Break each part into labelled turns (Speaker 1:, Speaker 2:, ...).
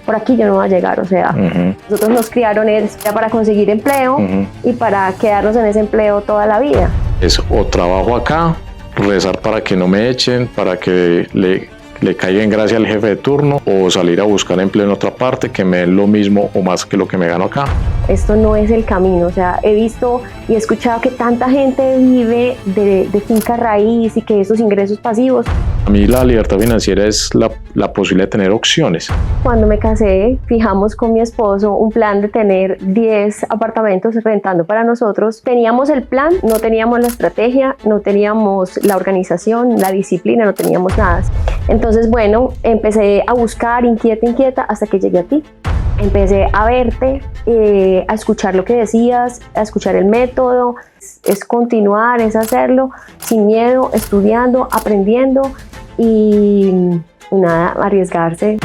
Speaker 1: por aquí yo no voy a llegar, o sea, nosotros nos criaron para conseguir empleo y para quedarnos en ese empleo toda la vida.
Speaker 2: Es o trabajo acá, rezar para que no me echen, para que le caiga en gracia al jefe de turno, o salir a buscar empleo en otra parte que me den lo mismo o más que lo que me gano acá.
Speaker 1: Esto no es el camino, o sea, he visto y he escuchado que tanta gente vive de finca raíz y que esos ingresos pasivos.
Speaker 2: A mí la libertad financiera es la posibilidad de tener opciones.
Speaker 1: Cuando me casé, fijamos con mi esposo un plan de tener 10 apartamentos rentando para nosotros. Teníamos el plan, no teníamos la estrategia, no teníamos la organización, la disciplina, no teníamos nada. Entonces, bueno, empecé a buscar inquieta, hasta que llegué a ti. Empecé a verte, a escuchar lo que decías, a escuchar el método. Es continuar, es hacerlo sin miedo, estudiando, aprendiendo y nada, arriesgarse.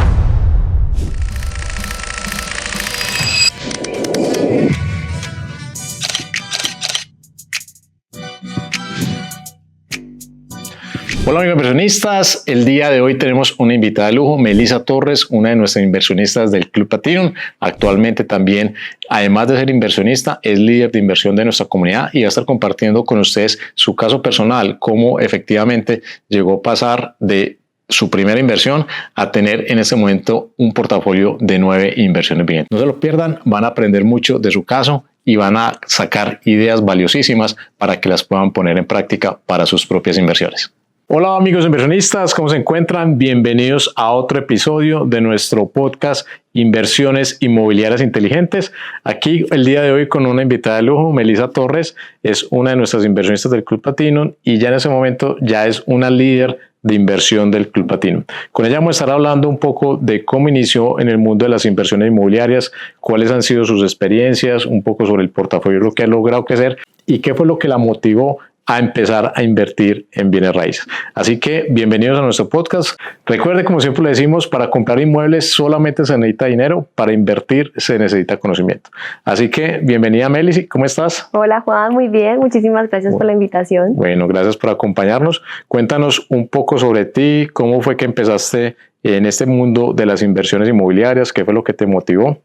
Speaker 2: Hola amigos inversionistas, el día de hoy tenemos una invitada de lujo, Melissa Torres, una de nuestras inversionistas del Club Platinum. Actualmente también, además de ser inversionista, es líder de inversión de nuestra comunidad y va a estar compartiendo con ustedes su caso personal, cómo efectivamente llegó a pasar de su primera inversión a tener en este momento un portafolio de 9 inversiones vigentes. No se lo pierdan, van a aprender mucho de su caso y van a sacar ideas valiosísimas para que las puedan poner en práctica para sus propias inversiones. Hola amigos inversionistas, ¿cómo se encuentran? Bienvenidos a otro episodio de nuestro podcast Inversiones Inmobiliarias Inteligentes. Aquí el día de hoy con una invitada de lujo, Melissa Torres, es una de nuestras inversionistas del Club Platinum y ya en ese momento ya es una líder de inversión del Club Platinum. Con ella vamos a estar hablando un poco de cómo inició en el mundo de las inversiones inmobiliarias, cuáles han sido sus experiencias, un poco sobre el portafolio, lo que ha logrado crecer y qué fue lo que la motivó a empezar a invertir en bienes raíces. Así que bienvenidos a nuestro podcast. Recuerde, como siempre le decimos, para comprar inmuebles solamente se necesita dinero, para invertir se necesita conocimiento. Así que bienvenida Melissa, ¿cómo estás?
Speaker 1: Hola Juan, muy bien, muchísimas gracias por la invitación.
Speaker 2: Bueno, gracias por acompañarnos. Cuéntanos un poco sobre ti, cómo fue que empezaste en este mundo de las inversiones inmobiliarias, qué fue lo que te motivó.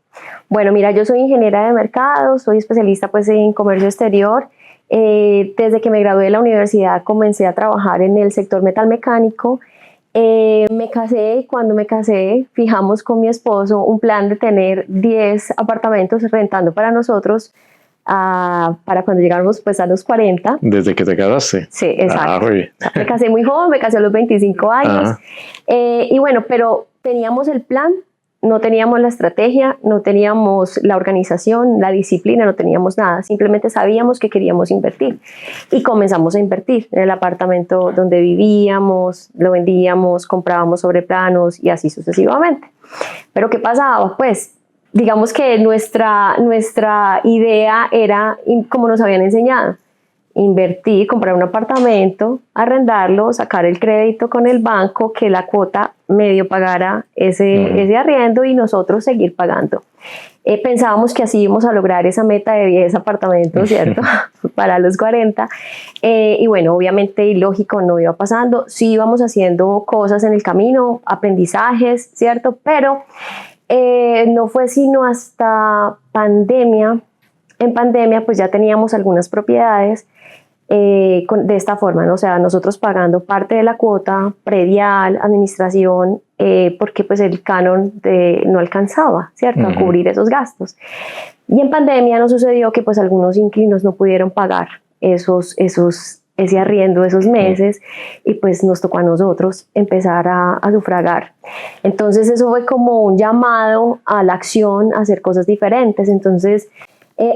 Speaker 1: Bueno, mira, yo soy ingeniera de mercado, soy especialista pues en comercio exterior. Desde que me gradué de la universidad comencé a trabajar en el sector metalmecánico. Me casé y cuando me casé fijamos con mi esposo un plan de tener 10 apartamentos rentando para nosotros para cuando llegáramos pues a los 40.
Speaker 2: ¿Desde que te casaste?
Speaker 1: Sí, exacto. Me casé muy joven, me casé a los 25 años. Y bueno, pero teníamos el plan. No teníamos la estrategia, no teníamos la organización, la disciplina, no teníamos nada. Simplemente sabíamos que queríamos invertir y comenzamos a invertir en el apartamento donde vivíamos, lo vendíamos, comprábamos sobre planos y así sucesivamente. Pero ¿qué pasaba? Pues digamos que nuestra idea era como nos habían enseñado. Invertir, comprar un apartamento, arrendarlo, sacar el crédito con el banco, que la cuota medio pagara ese arriendo y nosotros seguir pagando. Pensábamos que así íbamos a lograr esa meta de 10 apartamentos, ¿cierto? Para los 40. Y bueno, obviamente ilógico no iba pasando. Sí íbamos haciendo cosas en el camino, aprendizajes, ¿cierto? Pero no fue sino hasta pandemia. En pandemia pues ya teníamos algunas propiedades de esta forma, ¿no? O sea, nosotros pagando parte de la cuota, predial, administración, porque pues el canon no alcanzaba, ¿cierto? A cubrir esos gastos. Y en pandemia nos sucedió que pues algunos inquilinos no pudieron pagar ese arriendo, esos meses, y pues nos tocó a nosotros empezar a sufragar. Entonces eso fue como un llamado a la acción, a hacer cosas diferentes. Entonces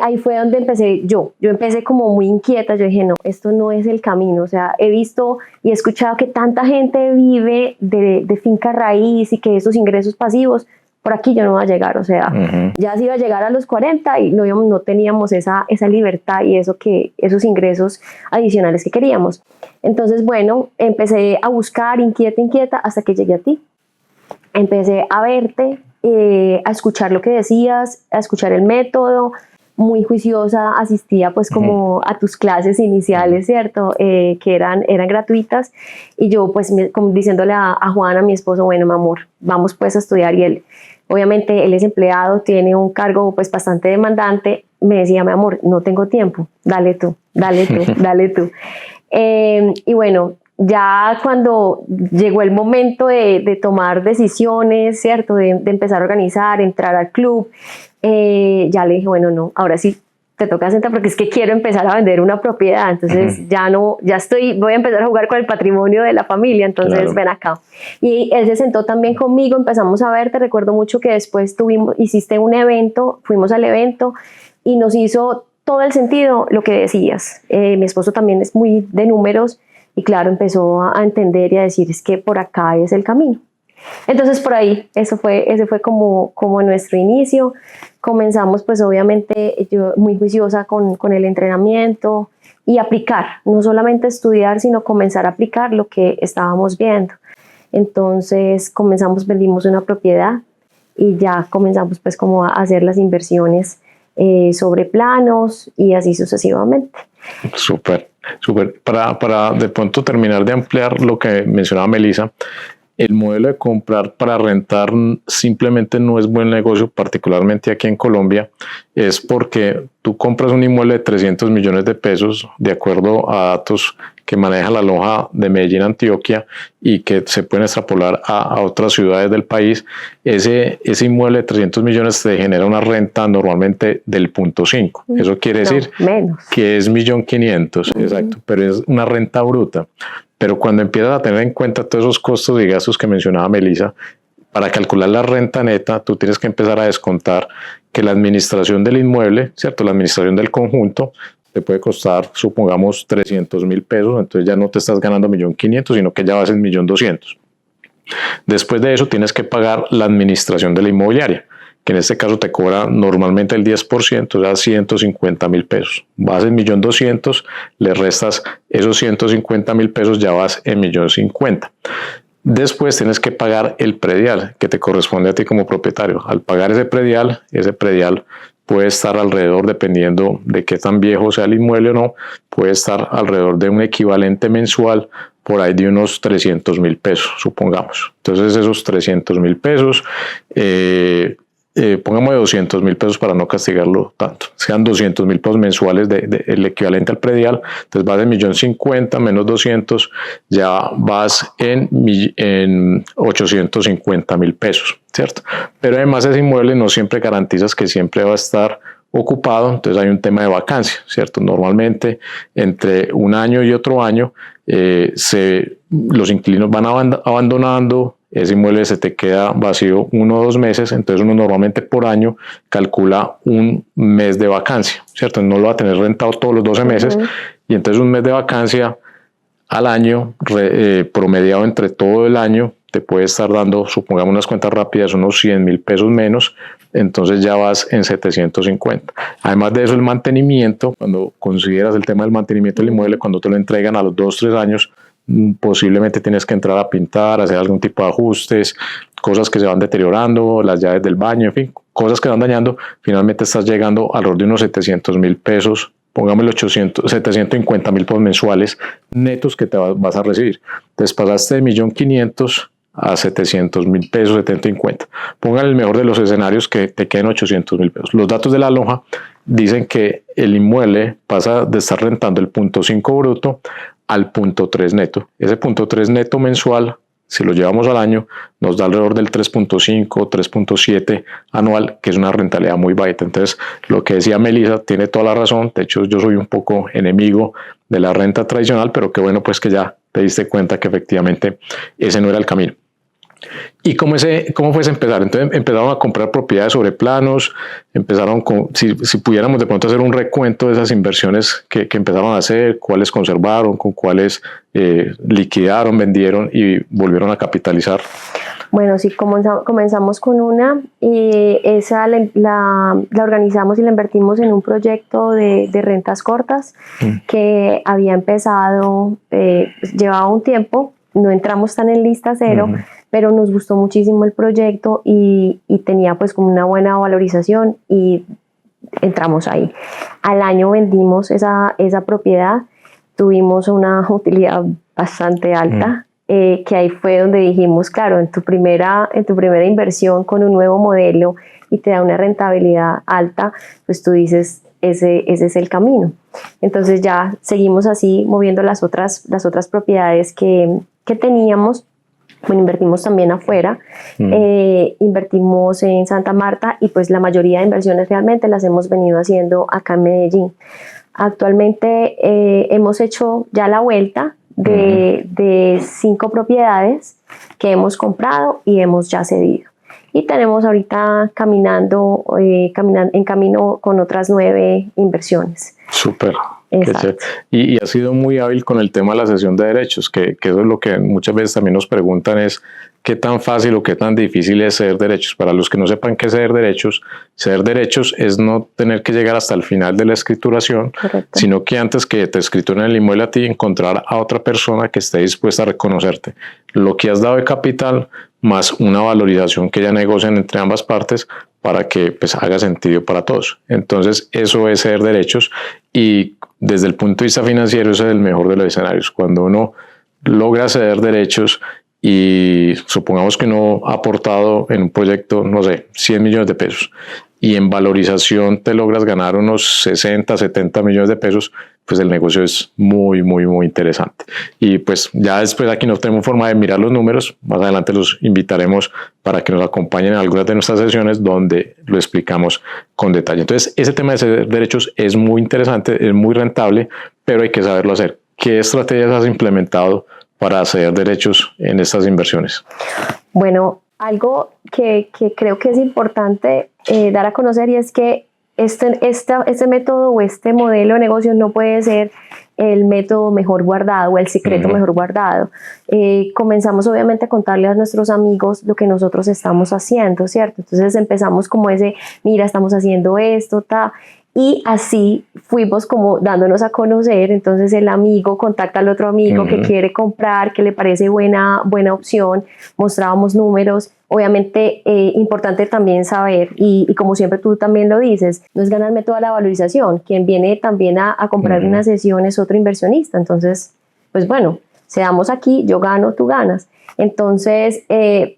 Speaker 1: ahí fue donde empecé yo empecé como muy inquieta. Yo dije, no, esto no es el camino. O sea, he visto y he escuchado que tanta gente vive de finca raíz y que esos ingresos pasivos, por aquí yo no voy a llegar. O sea, ya se iba a llegar a los 40 y no teníamos esa libertad y esos ingresos adicionales que queríamos. Entonces, bueno, empecé a buscar inquieta hasta que llegué a ti. Empecé a verte, a escuchar lo que decías, a escuchar el método. Muy juiciosa, asistía pues como a tus clases iniciales, ¿cierto? Que eran gratuitas, y yo pues como diciéndole a Juan, a mi esposo, bueno, mi amor, vamos pues a estudiar, y él, obviamente él es empleado, tiene un cargo pues bastante demandante. Me decía, mi amor, no tengo tiempo, dale tú, dale tú, dale tú. Y bueno, ya cuando llegó el momento de tomar decisiones, ¿cierto? De empezar a organizar, entrar al club, ya le dije, bueno, no, ahora sí te toca sentar porque es que quiero empezar a vender una propiedad, entonces voy a empezar a jugar con el patrimonio de la familia, entonces ven acá. Y él se sentó también conmigo, empezamos a ver, te recuerdo mucho que después hiciste un evento, fuimos al evento y nos hizo todo el sentido lo que decías. Mi esposo también es muy de números y claro, empezó a entender y a decir, es que por acá es el camino. Entonces por ahí, ese fue como nuestro inicio. Comenzamos pues obviamente yo muy juiciosa con el entrenamiento y aplicar, no solamente estudiar, sino comenzar a aplicar lo que estábamos viendo. Entonces vendimos una propiedad y ya comenzamos pues como a hacer las inversiones sobre planos y así sucesivamente.
Speaker 2: Súper, súper. Para de pronto terminar de ampliar lo que mencionaba Melissa, el modelo de comprar para rentar simplemente no es buen negocio, particularmente aquí en Colombia, es porque tú compras un inmueble de 300 millones de pesos, de acuerdo a datos que maneja la Loja de Medellín, Antioquia, y que se pueden extrapolar a otras ciudades del país. Ese inmueble de 300 millones te genera una renta normalmente del 0.5. Eso quiere decir que es 1.500.000, exacto, pero es una renta bruta. Pero cuando empiezas a tener en cuenta todos esos costos y gastos que mencionaba Melissa, para calcular la renta neta, tú tienes que empezar a descontar que la administración del inmueble, ¿cierto? La administración del conjunto te puede costar, supongamos, 300.000 pesos, entonces ya no te estás ganando 1.500.000, sino que ya vas en 1.200.000. Después de eso tienes que pagar la administración de la inmobiliaria, que en este caso te cobra normalmente el 10%, o sea, 150.000 pesos. Vas en 1.200.000, le restas esos 150.000 pesos, ya vas en 1.050.000. Después tienes que pagar el predial que te corresponde a ti como propietario. Al pagar ese predial puede estar alrededor, dependiendo de qué tan viejo sea el inmueble o no, puede estar alrededor de un equivalente mensual por ahí de unos 300.000 pesos, supongamos. Entonces esos 300.000 pesos, pongamos de 200.000 pesos para no castigarlo tanto, sean 200.000 pesos mensuales el equivalente al predial, entonces vas en 1.050.000 menos 200, ya vas en 850.000 pesos, ¿cierto? Pero además ese inmueble no siempre garantizas que siempre va a estar ocupado, entonces hay un tema de vacancia, ¿cierto? Normalmente entre un año y otro año los inquilinos van abandonando, ese inmueble se te queda vacío 1 o 2 meses, entonces uno normalmente por año calcula un mes de vacancia, ¿cierto? No lo va a tener rentado todos los 12 meses, y entonces un mes de vacancia al año, promediado entre todo el año, te puede estar dando, supongamos unas cuentas rápidas, unos 100.000 pesos menos, entonces ya vas en 750. Además de eso, el mantenimiento, cuando consideras el tema del mantenimiento del inmueble, cuando te lo entregan a los 2-3 años, posiblemente tienes que entrar a pintar, hacer algún tipo de ajustes, cosas que se van deteriorando, las llaves del baño, en fin, cosas que van dañando. Finalmente estás llegando alrededor de unos 700.000 pesos, pongámosle 750.000 pesos mensuales netos que te vas a recibir. Entonces pasaste de 1.500.000 a 700.000 pesos, 750. Póngale el mejor de los escenarios que te queden 800.000 pesos. Los datos de la Loja dicen que el inmueble pasa de estar rentando el 0.5 bruto al 0.3 neto. Ese 0.3 neto mensual, si lo llevamos al año, nos da alrededor del 3.5, 3.7 anual, que es una rentabilidad muy bajita. Entonces, lo que decía Melissa tiene toda la razón. De hecho, yo soy un poco enemigo de la renta tradicional, pero qué bueno pues que ya te diste cuenta que efectivamente ese no era el camino. ¿Y cómo fue ese empezar? Entonces empezaron a comprar propiedades sobre planos, empezaron si pudiéramos de pronto hacer un recuento de esas inversiones que empezaron a hacer, cuáles conservaron, con cuáles liquidaron, vendieron y volvieron a capitalizar.
Speaker 1: Bueno, sí, comenzamos con una y esa la organizamos y la invertimos en un proyecto de rentas cortas que había empezado, llevaba un tiempo, no entramos tan en lista cero, pero nos gustó muchísimo el proyecto y tenía pues como una buena valorización y entramos ahí. Al año vendimos esa propiedad, tuvimos una utilidad bastante alta. que ahí fue donde dijimos, claro, en tu primera inversión con un nuevo modelo y te da una rentabilidad alta, pues tú dices, ese es el camino. Entonces ya seguimos así moviendo las otras propiedades que teníamos. Bueno, invertimos también afuera, invertimos en Santa Marta y pues la mayoría de inversiones realmente las hemos venido haciendo acá en Medellín. Actualmente hemos hecho ya la vuelta de 5 propiedades que hemos comprado y hemos ya cedido. Y tenemos ahorita caminando en camino con otras 9 inversiones.
Speaker 2: Súper. Y ha sido muy hábil con el tema de la cesión de derechos, que eso es lo que muchas veces también nos preguntan, es qué tan fácil o qué tan difícil es ceder derechos. Para los que no sepan qué es ceder derechos es no tener que llegar hasta el final de la escrituración, correcto, sino que antes que te escrituren el inmueble a ti, encontrar a otra persona que esté dispuesta a reconocerte lo que has dado de capital, más una valorización que ya negocian entre ambas partes para que pues haga sentido para todos. Entonces eso es ceder derechos, y desde el punto de vista financiero ese es el mejor de los escenarios. Cuando uno logra ceder derechos y supongamos que uno ha aportado en un proyecto, no sé, 100 millones de pesos, y en valorización te logras ganar unos 60, 70 millones de pesos, pues el negocio es muy, muy, muy interesante. Y pues ya después aquí no tenemos forma de mirar los números, más adelante los invitaremos para que nos acompañen en algunas de nuestras sesiones donde lo explicamos con detalle. Entonces ese tema de ceder derechos es muy interesante, es muy rentable, pero hay que saberlo hacer. ¿Qué estrategias has implementado para ceder derechos en estas inversiones?
Speaker 1: Bueno, algo que creo que es importante dar a conocer, y es que este método o este modelo de negocio no puede ser el método mejor guardado o el secreto mejor guardado. Comenzamos obviamente a contarle a nuestros amigos lo que nosotros estamos haciendo, ¿cierto? Entonces empezamos como mira, estamos haciendo esto, y así fuimos como dándonos a conocer. Entonces el amigo contacta al otro amigo que quiere comprar, que le parece buena opción, mostrábamos números. Obviamente importante también saber, y como siempre tú también lo dices, no es ganarme toda la valorización, quien viene también a comprar una sesión es otro inversionista. Entonces, pues bueno, seamos aquí, yo gano, tú ganas. Entonces,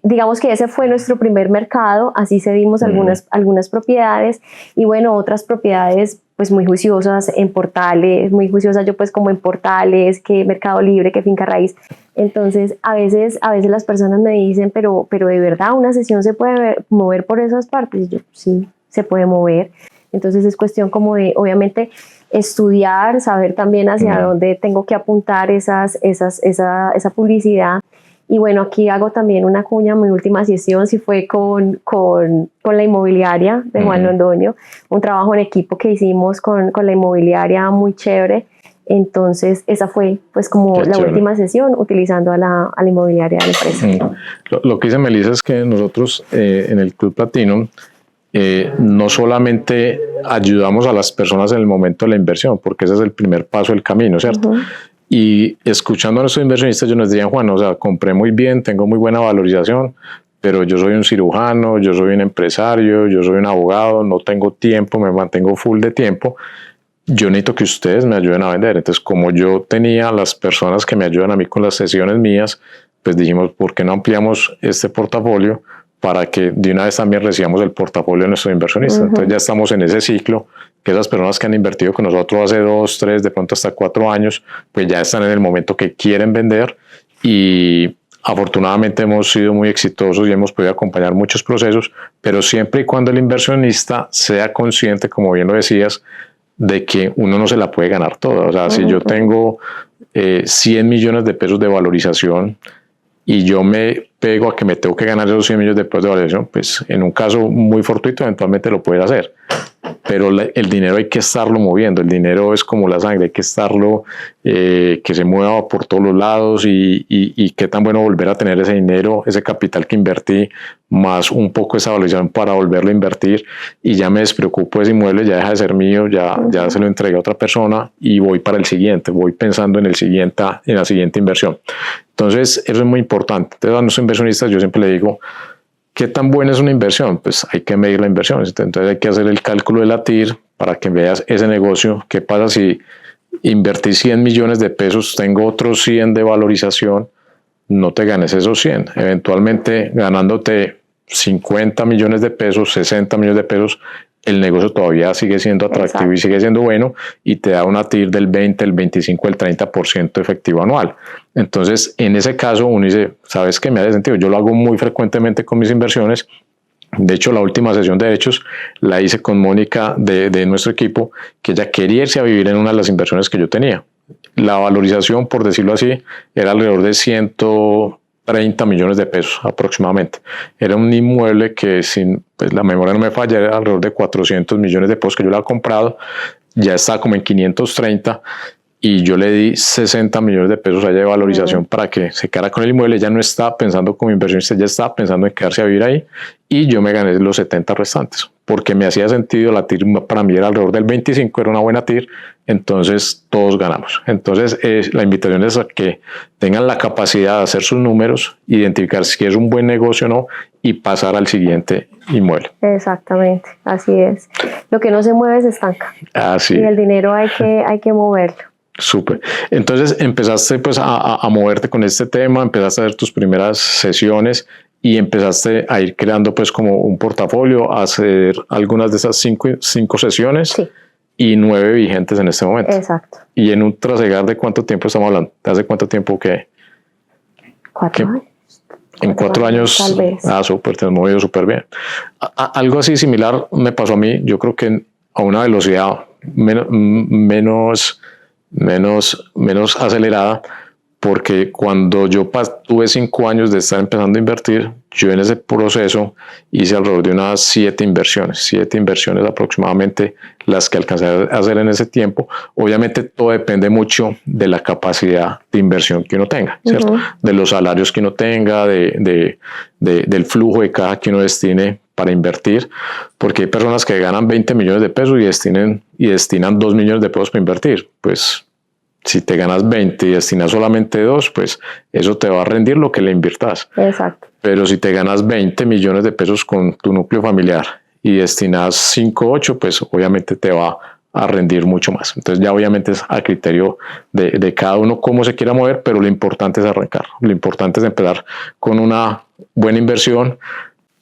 Speaker 1: digamos que ese fue nuestro primer mercado, así cedimos algunas propiedades, y bueno, otras propiedades pues muy juiciosas en portales, muy juiciosas yo pues como en portales, que Mercado Libre, que Finca Raíz. Entonces, a veces las personas me dicen, pero de verdad una sesión se puede mover por esas partes. Y yo, sí, se puede mover. Entonces es cuestión como de, obviamente, estudiar, saber también hacia dónde tengo que apuntar esa publicidad. Y bueno, aquí hago también una cuña, mi última sesión sí fue con la inmobiliaria de Juan Londoño, un trabajo en equipo que hicimos con la inmobiliaria muy chévere. Entonces esa fue pues como la última sesión utilizando a la inmobiliaria de la empresa.
Speaker 2: Lo que dice Melissa es que nosotros en el Club Platinum no solamente ayudamos a las personas en el momento de la inversión, porque ese es el primer paso del camino, ¿cierto? Y escuchando a nuestros inversionistas, ellos nos decían, Juan, o sea, compré muy bien, tengo muy buena valorización, pero yo soy un cirujano, yo soy un empresario, yo soy un abogado, no tengo tiempo, me mantengo full de tiempo, yo necesito que ustedes me ayuden a vender. Entonces, como yo tenía las personas que me ayudan a mí con las sesiones mías, pues dijimos, ¿por qué no ampliamos este portafolio para que de una vez también recibamos el portafolio de nuestros inversionistas? Entonces ya estamos en ese ciclo, que esas personas que han invertido con nosotros hace 2, 3, de pronto hasta 4 años, pues ya están en el momento que quieren vender, y afortunadamente hemos sido muy exitosos y hemos podido acompañar muchos procesos, pero siempre y cuando el inversionista sea consciente, como bien lo decías, de que uno no se la puede ganar toda. O sea, si yo tengo 100 millones de pesos de valorización y yo me pego a que me tengo que ganar esos 100 millones de pesos de valorización, pues en un caso muy fortuito eventualmente lo puedes hacer. Pero el dinero hay que estarlo moviendo, el dinero es como la sangre, hay que estarlo, que se mueva por todos los lados, y qué tan bueno volver a tener ese dinero, ese capital que invertí, más un poco esa valorización para volverlo a invertir, y ya me despreocupo de ese inmueble, ya deja de ser mío, ya se lo entregué a otra persona y voy para el siguiente, voy pensando en la siguiente inversión. Entonces eso es muy importante. Entonces a nuestros inversionistas yo siempre le digo, ¿qué tan buena es una inversión? Pues hay que medir la inversión. Entonces hay que hacer el cálculo de la TIR para que veas ese negocio. ¿Qué pasa si invertí 100 millones de pesos, tengo otros 100 de valorización? no te ganes esos 100. Eventualmente ganándote 50 millones de pesos, 60 millones de pesos, el negocio todavía sigue siendo atractivo. Exacto. Y sigue siendo bueno y te da una TIR del 20, el 25, el 30% efectivo anual. Entonces, en ese caso, uno dice, ¿sabes qué? Me hace sentido. Yo lo hago muy frecuentemente con mis inversiones. De hecho, la última sesión de hechos la hice con Mónica de nuestro equipo, que ella quería irse a vivir en una de las inversiones que yo tenía. La valorización, por decirlo así, era alrededor de 130 millones de pesos aproximadamente. Era un inmueble que, sin pues, la memoria no me falla, era alrededor de 400 millones de pesos que yo le había comprado. Ya está como en 530 y yo le di 60 millones de pesos allá de valorización para que se quedara con el inmueble. Ella no estaba pensando como inversionista, ella estaba pensando en quedarse a vivir ahí y yo me gané los 70 restantes porque me hacía sentido. La TIR para mí era alrededor del 25, era una buena TIR, entonces todos ganamos. Entonces la invitación es a que tengan la capacidad de hacer sus números, identificar si es un buen negocio o no y pasar al siguiente inmueble.
Speaker 1: Exactamente, así es. Lo que no se mueve se estanca.
Speaker 2: Así.
Speaker 1: Y el dinero hay que moverlo.
Speaker 2: Súper. Entonces empezaste pues a moverte con este tema, empezaste a hacer tus primeras sesiones y empezaste a ir creando pues como un portafolio, a hacer algunas de esas cinco sesiones. Sí. Y 9 vigentes en este momento.
Speaker 1: Exacto.
Speaker 2: Y en un trasegar, ¿de cuánto tiempo estamos hablando? ¿De hace cuánto tiempo que?
Speaker 1: 4 años.
Speaker 2: En 4 años.
Speaker 1: Tal vez.
Speaker 2: Súper, te has movido súper bien. Algo así similar me pasó a mí, yo creo que a una velocidad menos acelerada, porque cuando yo tuve 5 años de estar empezando a invertir, yo en ese proceso hice alrededor de unas 7 inversiones aproximadamente las que alcancé a hacer en ese tiempo. Obviamente todo depende mucho de la capacidad de inversión que uno tenga, ¿cierto? De los salarios que uno tenga, del flujo de caja que uno destine para invertir, porque hay personas que ganan 20 millones de pesos y destinan 2 millones de pesos para invertir. Pues si te ganas 20 y destinas solamente 2, pues eso te va a rendir lo que le inviertas.
Speaker 1: Exacto.
Speaker 2: Pero si te ganas 20 millones de pesos con tu núcleo familiar y destinas 5, 8, pues obviamente te va a rendir mucho más. Entonces ya obviamente es a criterio de cada uno cómo se quiera mover, pero lo importante es arrancar. Lo importante es empezar con una buena inversión,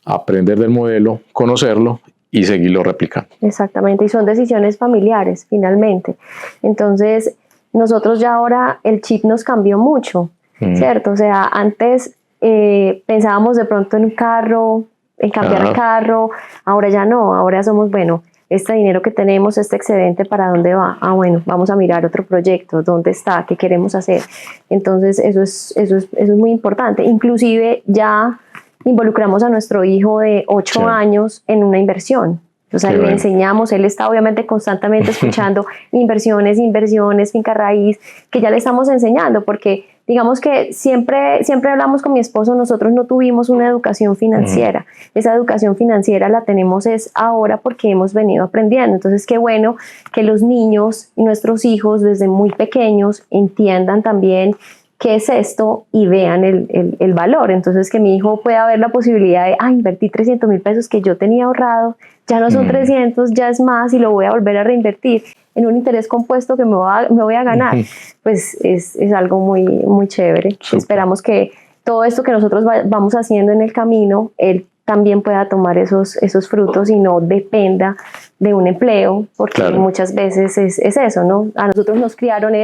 Speaker 2: aprender del modelo, conocerlo y seguirlo replicando.
Speaker 1: Exactamente, y son decisiones familiares finalmente. Entonces nosotros ya ahora el chip nos cambió mucho, ¿cierto? O sea, antes pensábamos de pronto en un carro, en cambiar el carro, ahora ya no, ahora somos, bueno, este dinero que tenemos, este excedente, ¿para dónde va? Bueno, vamos a mirar otro proyecto, ¿dónde está? ¿Qué queremos hacer? Entonces eso es muy importante. Inclusive ya involucramos a nuestro hijo de 8 años en una inversión. O sea, le enseñamos, él está obviamente constantemente escuchando inversiones, finca raíz, que ya le estamos enseñando, porque digamos que siempre hablamos con mi esposo, nosotros no tuvimos una educación financiera. Esa educación financiera la tenemos es ahora porque hemos venido aprendiendo. Entonces, qué bueno que los niños y nuestros hijos desde muy pequeños entiendan también qué es esto y vean el valor. Entonces, que mi hijo pueda ver la posibilidad de, invertí 300,000 pesos que yo tenía ahorrado, ya no son 300, ya es más y lo voy a volver a reinvertir en un interés compuesto que me voy a ganar. Pues es algo muy, muy chévere. Super. Esperamos que todo esto que nosotros vamos haciendo en el camino, él también pueda tomar esos frutos y no dependa de un empleo, porque muchas veces es eso, ¿no? A nosotros nos criaron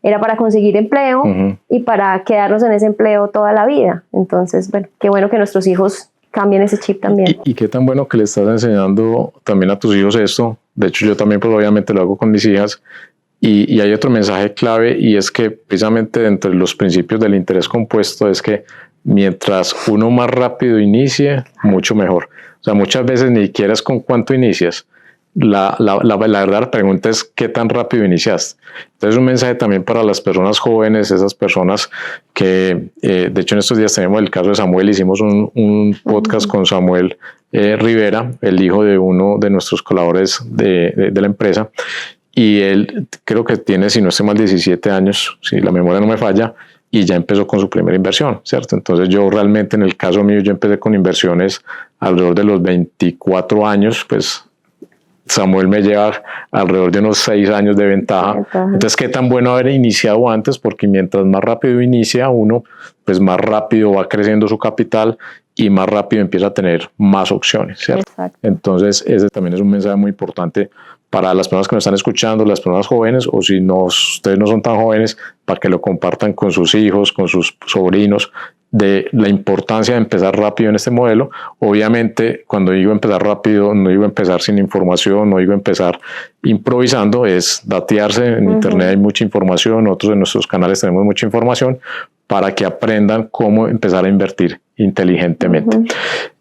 Speaker 1: era para conseguir empleo y para quedarnos en ese empleo toda la vida. Entonces, bueno, qué bueno que nuestros hijos cambien ese chip también.
Speaker 2: Y qué tan bueno que le estás enseñando también a tus hijos esto. De hecho, yo también pues obviamente lo hago con mis hijas. Y hay otro mensaje clave, y es que precisamente entre los principios del interés compuesto es que mientras uno más rápido inicie, mucho mejor. O sea, muchas veces ni siquiera es con cuánto inicias. La verdad, la pregunta es qué tan rápido iniciaste. Entonces, un mensaje también para las personas jóvenes, esas personas que, de hecho, en estos días tenemos el caso de Samuel. Hicimos un podcast con Samuel Rivera, el hijo de uno de nuestros colaboradores de la empresa. Y él creo que tiene, si no estoy mal, 17 años, si la memoria no me falla, y ya empezó con su primera inversión, ¿cierto? Entonces yo realmente, en el caso mío, yo empecé con inversiones alrededor de los 24 años, pues Samuel me lleva alrededor de unos 6 años de ventaja. Entonces, qué tan bueno haber iniciado antes, porque mientras más rápido inicia uno, pues más rápido va creciendo su capital y más rápido empieza a tener más opciones, ¿cierto? Exacto. Entonces, ese también es un mensaje muy importante para las personas que nos están escuchando, las personas jóvenes, o si no, ustedes no son tan jóvenes, para que lo compartan con sus hijos, con sus sobrinos, de la importancia de empezar rápido en este modelo. Obviamente, cuando digo empezar rápido, no digo empezar sin información, no digo empezar improvisando, es datearse. En Internet hay mucha información, nosotros en nuestros canales tenemos mucha información para que aprendan cómo empezar a invertir inteligentemente.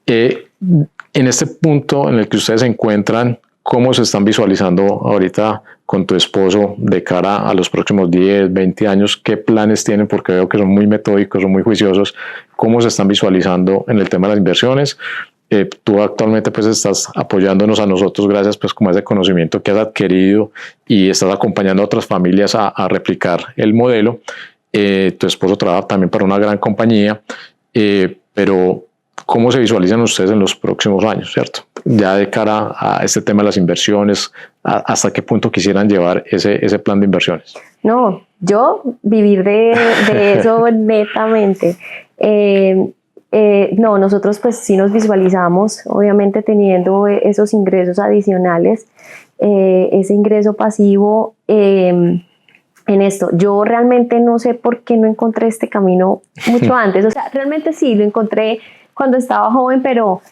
Speaker 2: En este punto en el que ustedes se encuentran, ¿cómo se están visualizando ahorita con tu esposo de cara a los próximos 10, 20 años? ¿Qué planes tienen? Porque veo que son muy metódicos, son muy juiciosos. ¿Cómo se están visualizando en el tema de las inversiones? Tú actualmente pues estás apoyándonos a nosotros gracias pues como ese conocimiento que has adquirido y estás acompañando a otras familias a replicar el modelo. Tu esposo trabaja también para una gran compañía, pero ¿cómo se visualizan ustedes en los próximos años, cierto? Ya de cara a este tema de las inversiones, ¿hasta qué punto quisieran llevar ese plan de inversiones?
Speaker 1: No, yo vivir de eso netamente. No, nosotros pues sí nos visualizamos, obviamente teniendo esos ingresos adicionales, ese ingreso pasivo en esto. Yo realmente no sé por qué no encontré este camino mucho antes. O sea, realmente sí, lo encontré cuando estaba joven, pero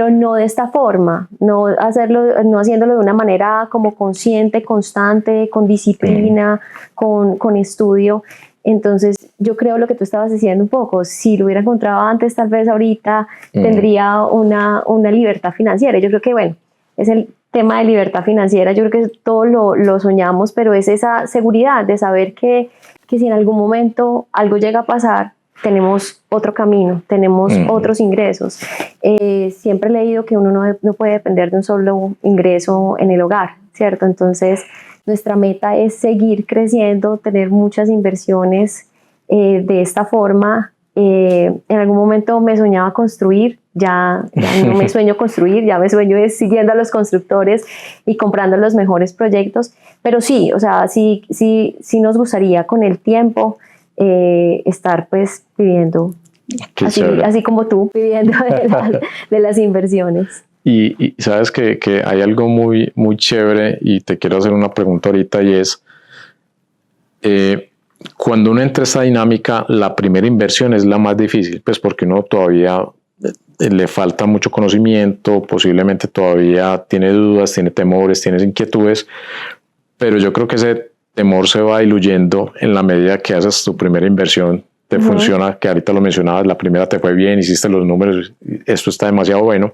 Speaker 1: no de esta forma, no haciéndolo de una manera como consciente, constante, con disciplina, con estudio. Entonces, yo creo lo que tú estabas diciendo un poco, si lo hubiera encontrado antes, tal vez ahorita tendría una libertad financiera. Yo creo que, bueno, es el tema de libertad financiera, yo creo que todos lo soñamos, pero es esa seguridad de saber que si en algún momento algo llega a pasar, tenemos otro camino, tenemos otros ingresos. Siempre he leído que uno no puede depender de un solo ingreso en el hogar, ¿cierto? Entonces, nuestra meta es seguir creciendo, tener muchas inversiones de esta forma. En algún momento me soñaba construir, ya no me sueño construir, ya me sueño es siguiendo a los constructores y comprando los mejores proyectos. Pero sí, o sea, sí nos gustaría con el tiempo estar pues viviendo así como tú, viviendo de las inversiones.
Speaker 2: Y sabes que hay algo muy, muy chévere y te quiero hacer una pregunta ahorita y es, cuando uno entra a esta dinámica, la primera inversión es la más difícil, pues porque uno todavía le falta mucho conocimiento, posiblemente todavía tiene dudas, tiene temores, tiene inquietudes, pero yo creo que ese temor se va diluyendo en la medida que haces tu primera inversión, te funciona, que ahorita lo mencionabas, la primera te fue bien, hiciste los números, esto está demasiado bueno.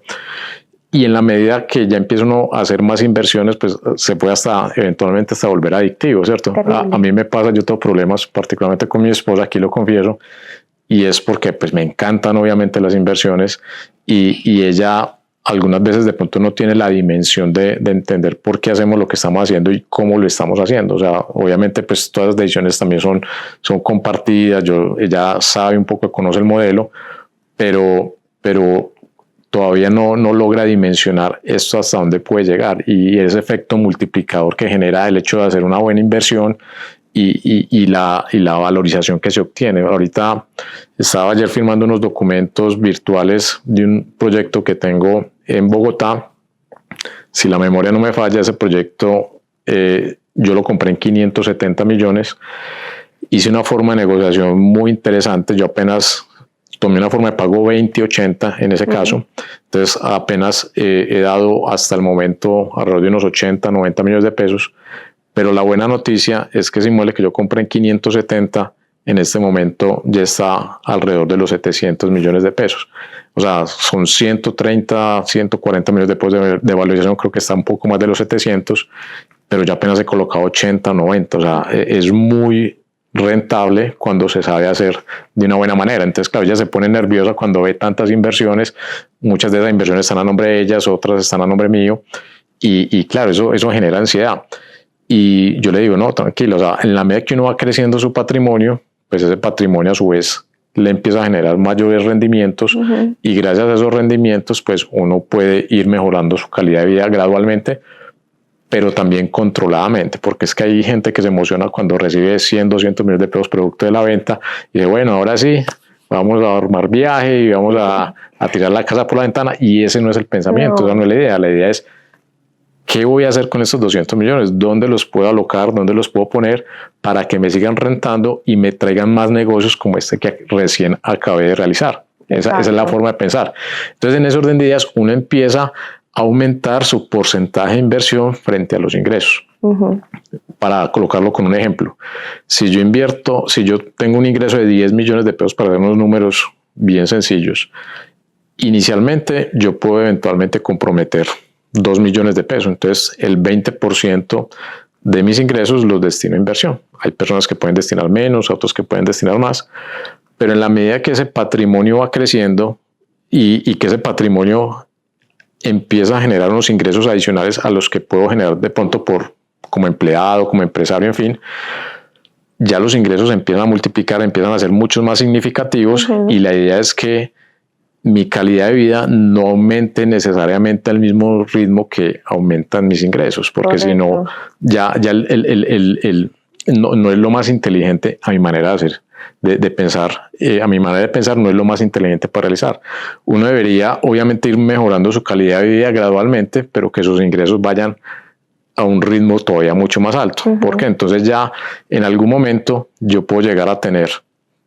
Speaker 2: Y en la medida que ya empieza uno a hacer más inversiones, pues se puede eventualmente hasta volver adictivo, ¿cierto? A mí me pasa, yo tengo problemas, particularmente con mi esposa, aquí lo confieso, y es porque pues me encantan obviamente las inversiones y ella algunas veces de pronto no tiene la dimensión de entender por qué hacemos lo que estamos haciendo y cómo lo estamos haciendo. O sea, obviamente pues todas las decisiones también son compartidas, ella sabe un poco, conoce el modelo, pero todavía no logra dimensionar esto hasta dónde puede llegar y ese efecto multiplicador que genera el hecho de hacer una buena inversión y la valorización que se obtiene. Ahorita estaba ayer firmando unos documentos virtuales de un proyecto que tengo en Bogotá. Si la memoria no me falla, ese proyecto yo lo compré en 570 millones. Hice una forma de negociación muy interesante. Yo apenas tomé una forma de pago 20-80 en ese caso. Entonces apenas he dado hasta el momento alrededor de unos 80-90 millones de pesos. Pero la buena noticia es que ese inmueble que yo compré en 570 en este momento ya está alrededor de los 700 millones de pesos. O sea, son 130, 140 millones de pesos de valorización, creo que está un poco más de los 700, pero ya apenas he colocado 80, 90. O sea, es muy rentable cuando se sabe hacer de una buena manera. Entonces, claro, ella se pone nerviosa cuando ve tantas inversiones. Muchas de esas inversiones están a nombre de ellas, otras están a nombre mío. Y claro, eso genera ansiedad. Y yo le digo, no, tranquilo, o sea, en la medida que uno va creciendo su patrimonio, pues ese patrimonio a su vez le empieza a generar mayores rendimientos y gracias a esos rendimientos, pues uno puede ir mejorando su calidad de vida gradualmente, pero también controladamente, porque es que hay gente que se emociona cuando recibe 100, 200 millones de pesos producto de la venta y dice, bueno, ahora sí, vamos a armar viaje y vamos a tirar la casa por la ventana, y ese no es el pensamiento, esa no es la idea es ¿qué voy a hacer con estos 200 millones? ¿Dónde los puedo alocar? ¿Dónde los puedo poner para que me sigan rentando y me traigan más negocios como este que recién acabé de realizar? Esa es la forma de pensar. Entonces, en ese orden de ideas, uno empieza a aumentar su porcentaje de inversión frente a los ingresos. Para colocarlo con un ejemplo, si yo tengo un ingreso de 10 millones de pesos, para ver unos números bien sencillos, inicialmente yo puedo eventualmente comprometer 2 millones de pesos, entonces el 20% de mis ingresos los destino a inversión. Hay personas que pueden destinar menos, otros que pueden destinar más, pero en la medida que ese patrimonio va creciendo y que ese patrimonio empieza a generar unos ingresos adicionales a los que puedo generar de pronto como empleado, como empresario, en fin, ya los ingresos empiezan a multiplicar, empiezan a ser muchos más significativos, y la idea es que mi calidad de vida no aumente necesariamente al mismo ritmo que aumentan mis ingresos, porque si no, ya no es lo más inteligente a mi manera de hacer, de pensar, a mi manera de pensar no es lo más inteligente para realizar. Uno debería obviamente ir mejorando su calidad de vida gradualmente, pero que sus ingresos vayan a un ritmo todavía mucho más alto, porque entonces ya en algún momento yo puedo llegar a tener,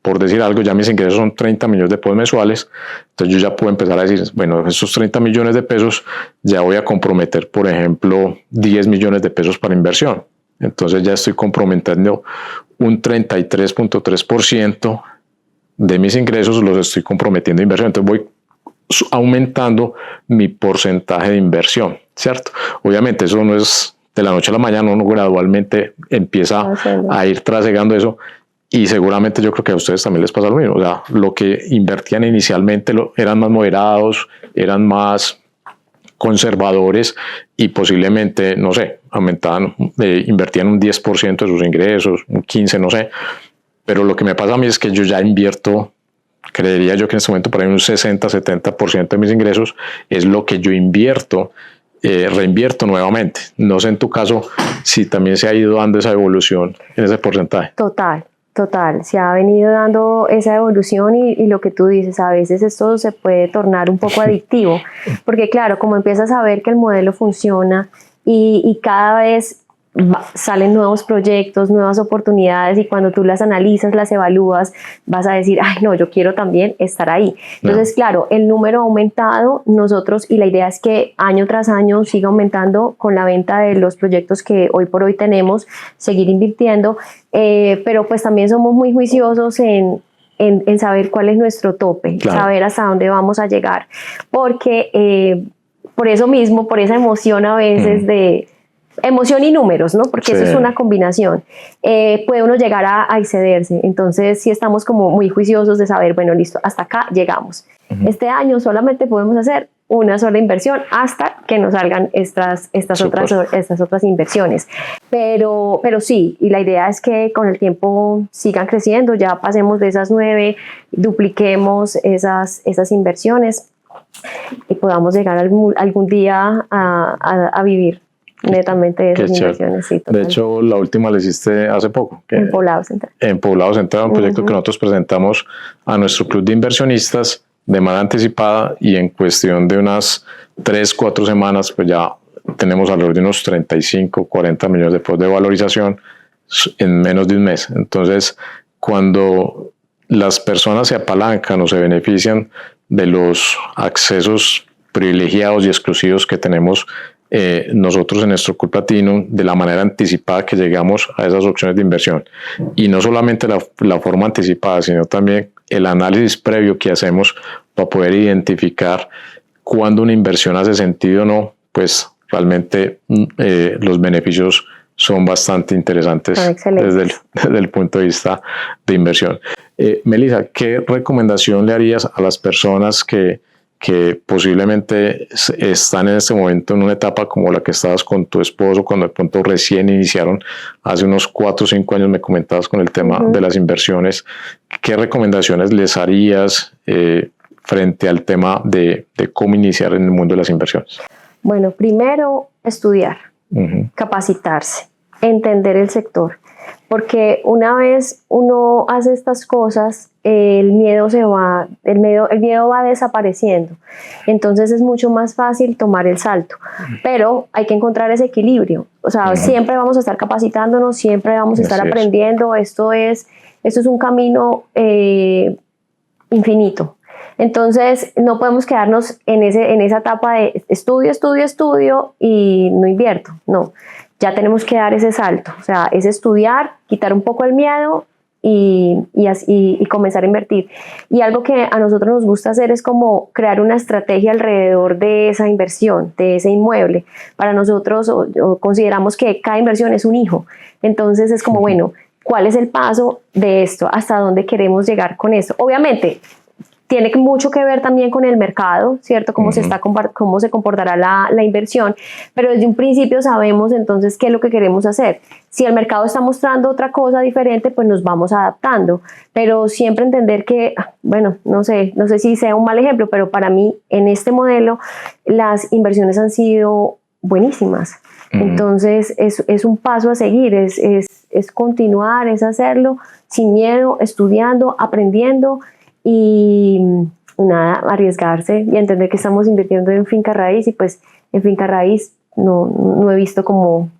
Speaker 2: por decir algo, ya mis ingresos son 30 millones de pesos mensuales, entonces yo ya puedo empezar a decir, bueno, esos 30 millones de pesos ya voy a comprometer, por ejemplo, 10 millones de pesos para inversión. Entonces ya estoy comprometiendo un 33.3% de mis ingresos, los estoy comprometiendo a inversión. Entonces voy aumentando mi porcentaje de inversión, ¿cierto? Obviamente eso no es de la noche a la mañana, uno gradualmente empieza a ir trasegando eso. Y seguramente yo creo que a ustedes también les pasa lo mismo. O sea, lo que invertían inicialmente eran más moderados, eran más conservadores y posiblemente, no sé, invertían un 10% de sus ingresos, un 15%, no sé. Pero lo que me pasa a mí es que yo ya invierto, creería yo que en este momento por ahí un 60-70% de mis ingresos es lo que yo invierto, reinvierto nuevamente. No sé en tu caso si también se ha ido dando esa evolución en ese porcentaje.
Speaker 1: Total, se ha venido dando esa evolución y lo que tú dices, a veces esto se puede tornar un poco adictivo, porque claro, como empiezas a ver que el modelo funciona y cada vez salen nuevos proyectos, nuevas oportunidades, y cuando tú las analizas, las evalúas, vas a decir, ay no, yo quiero también estar ahí. Entonces, claro, el número ha aumentado, nosotros, y la idea es que año tras año siga aumentando con la venta de los proyectos que hoy por hoy tenemos, seguir invirtiendo, pero pues también somos muy juiciosos en saber cuál es nuestro tope, saber hasta dónde vamos a llegar, porque por eso mismo, por esa emoción a veces de emoción y números, ¿no? Porque eso es una combinación. Puede uno llegar a excederse. Entonces, sí estamos como muy juiciosos de saber, bueno, listo, hasta acá llegamos. Este año solamente podemos hacer una sola inversión hasta que nos salgan estas otras inversiones. Pero sí, y la idea es que con el tiempo sigan creciendo, ya pasemos de esas 9, dupliquemos esas inversiones y podamos llegar algún día a vivir netamente de esas inversiones. Sí,
Speaker 2: de hecho, la última la hiciste hace poco.
Speaker 1: En Poblado Central.
Speaker 2: En Poblado Central, un proyecto que nosotros presentamos a nuestro club de inversionistas de manera anticipada, y en cuestión de unas 3-4 semanas, pues ya tenemos alrededor de unos 35-40 millones de pesos de valorización en menos de un mes. Entonces, cuando las personas se apalancan o se benefician de los accesos privilegiados y exclusivos que tenemos nosotros en nuestro Club Platinum, de la manera anticipada que llegamos a esas opciones de inversión, y no solamente la forma anticipada, sino también el análisis previo que hacemos para poder identificar cuándo una inversión hace sentido o no, pues realmente los beneficios son bastante interesantes desde el punto de vista de inversión. Melissa, ¿qué recomendación le harías a las personas que posiblemente están en este momento en una etapa como la que estabas con tu esposo, cuando de pronto recién iniciaron hace unos 4 o 5 años, me comentabas con el tema de las inversiones? ¿Qué recomendaciones les harías frente al tema de cómo iniciar en el mundo de las inversiones?
Speaker 1: Bueno, primero, estudiar. capacitarse, entender el sector. Porque una vez uno hace estas cosas, el miedo va desapareciendo. Entonces es mucho más fácil tomar el salto. Pero hay que encontrar ese equilibrio. O sea, siempre vamos a estar capacitándonos, siempre vamos a estar aprendiendo. Esto es un camino infinito. Entonces no podemos quedarnos en esa etapa de estudio y no invierto. No. Ya tenemos que dar ese salto, o sea, es estudiar, quitar un poco el miedo y comenzar a invertir. Y algo que a nosotros nos gusta hacer es como crear una estrategia alrededor de esa inversión, de ese inmueble. Para nosotros consideramos que cada inversión es un hijo, entonces es como, bueno, ¿cuál es el paso de esto? ¿Hasta dónde queremos llegar con esto? Obviamente, tiene mucho que ver también con el mercado, ¿cierto? Cómo se comportará la inversión, pero desde un principio sabemos entonces qué es lo que queremos hacer. Si el mercado está mostrando otra cosa diferente, pues nos vamos adaptando, pero siempre entender que, bueno, no sé si sea un mal ejemplo, pero para mí en este modelo las inversiones han sido buenísimas. Entonces es un paso a seguir, es continuar, es hacerlo sin miedo, estudiando, aprendiendo, y nada, arriesgarse y entender que estamos invirtiendo en finca raíz, y pues en finca raíz no he visto como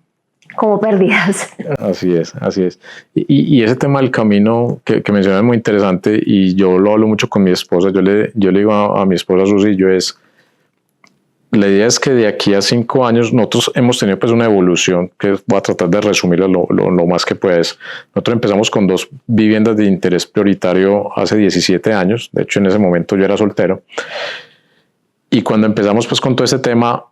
Speaker 1: pérdidas.
Speaker 2: Así es. Y ese tema del camino que mencionas es muy interesante, y yo lo hablo mucho con mi esposa. Yo le digo a mi esposa Susi, la idea es que de aquí a 5 años nosotros hemos tenido pues una evolución que voy a tratar de resumirla lo más que puedes. Nosotros empezamos con 2 viviendas de interés prioritario hace 17 años. De hecho, en ese momento yo era soltero. Y cuando empezamos pues con todo este tema,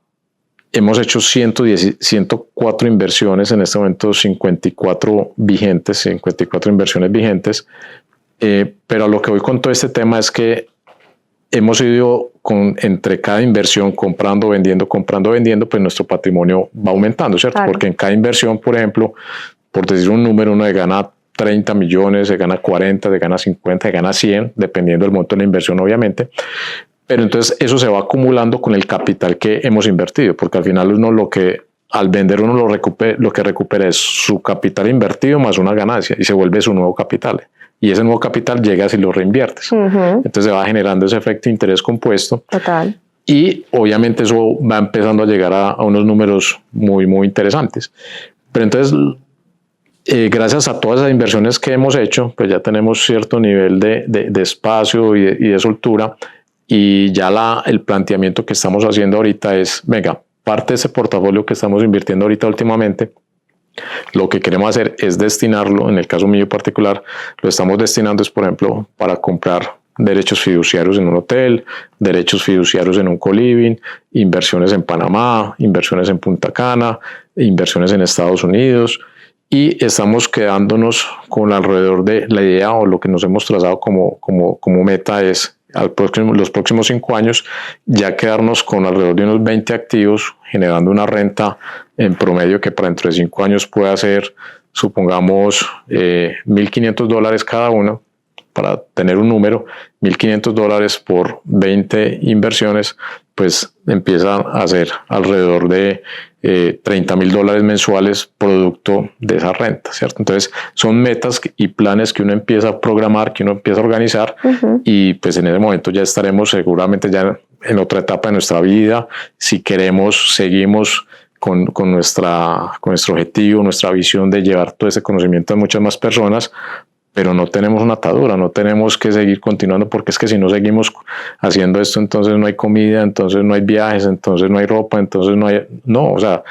Speaker 2: hemos hecho 104 inversiones, en este momento 54 inversiones vigentes. Pero a lo que voy con todo este tema es que hemos ido entre cada inversión comprando, vendiendo, pues nuestro patrimonio va aumentando, ¿cierto? Claro. Porque en cada inversión, por ejemplo, por decir un número, uno se gana 30 millones, se gana 40, se gana 50, se gana 100, dependiendo del monto de la inversión, obviamente. Pero entonces eso se va acumulando con el capital que hemos invertido, porque al final al vender uno lo que recupera es su capital invertido más una ganancia, y se vuelve su nuevo capital. Y ese nuevo capital llega si lo reinviertes. Entonces se va generando ese efecto de interés compuesto.
Speaker 1: Total.
Speaker 2: Y obviamente eso va empezando a llegar a unos números muy, muy interesantes. Pero entonces, gracias a todas esas inversiones que hemos hecho, pues ya tenemos cierto nivel de espacio y de soltura. Y ya el planteamiento que estamos haciendo ahorita es, venga, parte de ese portafolio que estamos invirtiendo ahorita últimamente, lo que queremos hacer es destinarlo, en el caso mío particular, lo estamos destinando es, por ejemplo, para comprar derechos fiduciarios en un hotel, derechos fiduciarios en un co-living, inversiones en Panamá, inversiones en Punta Cana, inversiones en Estados Unidos, y estamos quedándonos con alrededor de la idea, o lo que nos hemos trazado como meta es los próximos 5 años ya quedarnos con alrededor de unos 20 activos, generando una renta en promedio que para dentro de 5 años pueda ser, supongamos, $1,500 cada uno. Para tener un número, $1,500 por 20 inversiones, pues empiezan a ser alrededor de $30,000 mensuales producto de esa renta, ¿cierto? Entonces son metas y planes que uno empieza a programar, que uno empieza a organizar, y pues en ese momento ya estaremos seguramente ya en otra etapa de nuestra vida. Si queremos, seguimos con nuestro objetivo, nuestra visión de llevar todo ese conocimiento a muchas más personas, pero no tenemos una atadura, no tenemos que seguir continuando, porque es que si no seguimos haciendo esto, entonces no hay comida, entonces no hay viajes, entonces no hay ropa, entonces o sea,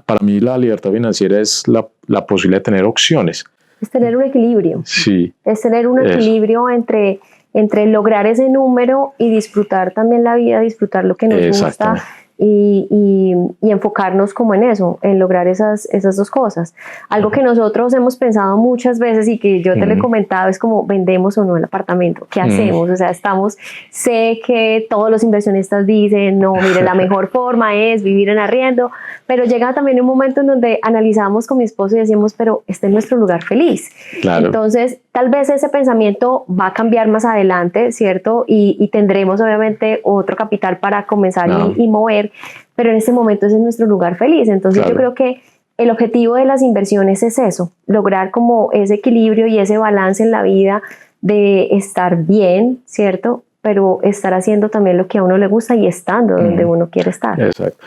Speaker 2: para mí la libertad financiera es la posibilidad de tener opciones.
Speaker 1: Es tener un equilibrio.
Speaker 2: Sí.
Speaker 1: Es tener un equilibrio entre lograr ese número y disfrutar también la vida, disfrutar lo que nos gusta. Y enfocarnos como en eso, en lograr esas 2 cosas. Algo que nosotros hemos pensado muchas veces y que yo te lo he comentado es como, ¿vendemos o no el apartamento? ¿Qué hacemos? O sea, sé que todos los inversionistas dicen, no, mire, la mejor forma es vivir en arriendo, pero llega también un momento en donde analizamos con mi esposo y decimos, pero este es nuestro lugar feliz. Claro. Entonces, tal vez ese pensamiento va a cambiar más adelante, ¿cierto? Y tendremos obviamente otro capital para comenzar y mover, pero en este momento ese es nuestro lugar feliz. Entonces
Speaker 2: Claro.
Speaker 1: yo creo que el objetivo de las inversiones es eso, lograr como ese equilibrio y ese balance en la vida de estar bien, ¿cierto? Pero estar haciendo también lo que a uno le gusta y estando donde uno quiere estar.
Speaker 2: Exacto.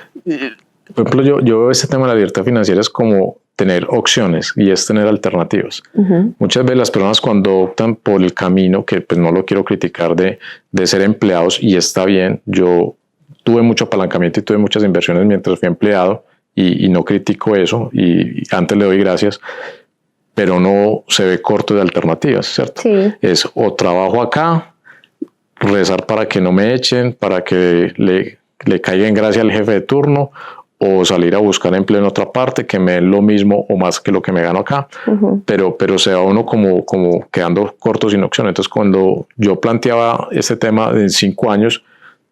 Speaker 2: Por ejemplo, yo veo este tema de la libertad financiera es como tener opciones y es tener alternativas. Muchas veces las personas cuando optan por el camino, que pues no lo quiero criticar, de ser empleados, y está bien, yo tuve mucho apalancamiento y tuve muchas inversiones mientras fui empleado y no critico eso y antes le doy gracias, pero no se ve corto de alternativas, ¿cierto?
Speaker 1: Sí.
Speaker 2: Es o trabajo acá, rezar para que no me echen, para que le caiga en gracia al jefe de turno, o salir a buscar empleo en otra parte que me den lo mismo o más que lo que me gano acá, pero se va uno como quedando corto sin opción. Entonces cuando yo planteaba este tema de 5 años,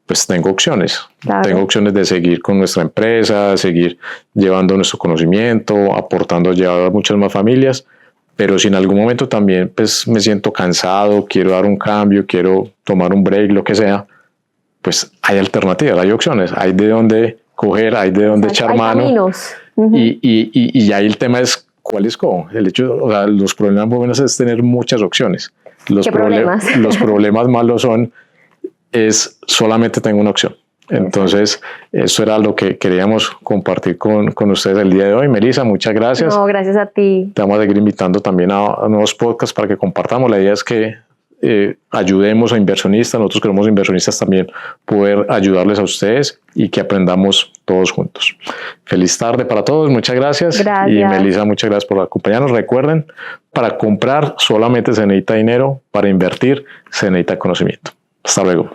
Speaker 2: pues tengo opciones.
Speaker 1: Claro.
Speaker 2: Tengo opciones de seguir con nuestra empresa, seguir llevando nuestro conocimiento, aportando, llevar a muchas más familias, pero si en algún momento también pues me siento cansado, quiero dar un cambio, quiero tomar un break, lo que sea, pues hay alternativas, hay opciones, hay de dónde coger, hay de dónde echar
Speaker 1: hay
Speaker 2: mano.
Speaker 1: Caminos.
Speaker 2: Y ahí el tema es cuál escojo. El hecho, o sea, los problemas buenos es tener muchas opciones.
Speaker 1: ¿Qué problemas?
Speaker 2: Los problemas malos es solamente tengo una opción. Entonces, eso era lo que queríamos compartir con ustedes el día de hoy. Melissa, muchas gracias.
Speaker 1: No, gracias a ti.
Speaker 2: Te vamos a seguir invitando también a nuevos podcasts para que compartamos. La idea es que ayudemos a inversionistas, nosotros queremos inversionistas también poder ayudarles a ustedes y que aprendamos todos juntos. Feliz tarde para todos, muchas gracias.
Speaker 1: Gracias.
Speaker 2: Y Melissa, muchas gracias por acompañarnos. Recuerden, para comprar solamente se necesita dinero, para invertir se necesita conocimiento. Hasta luego.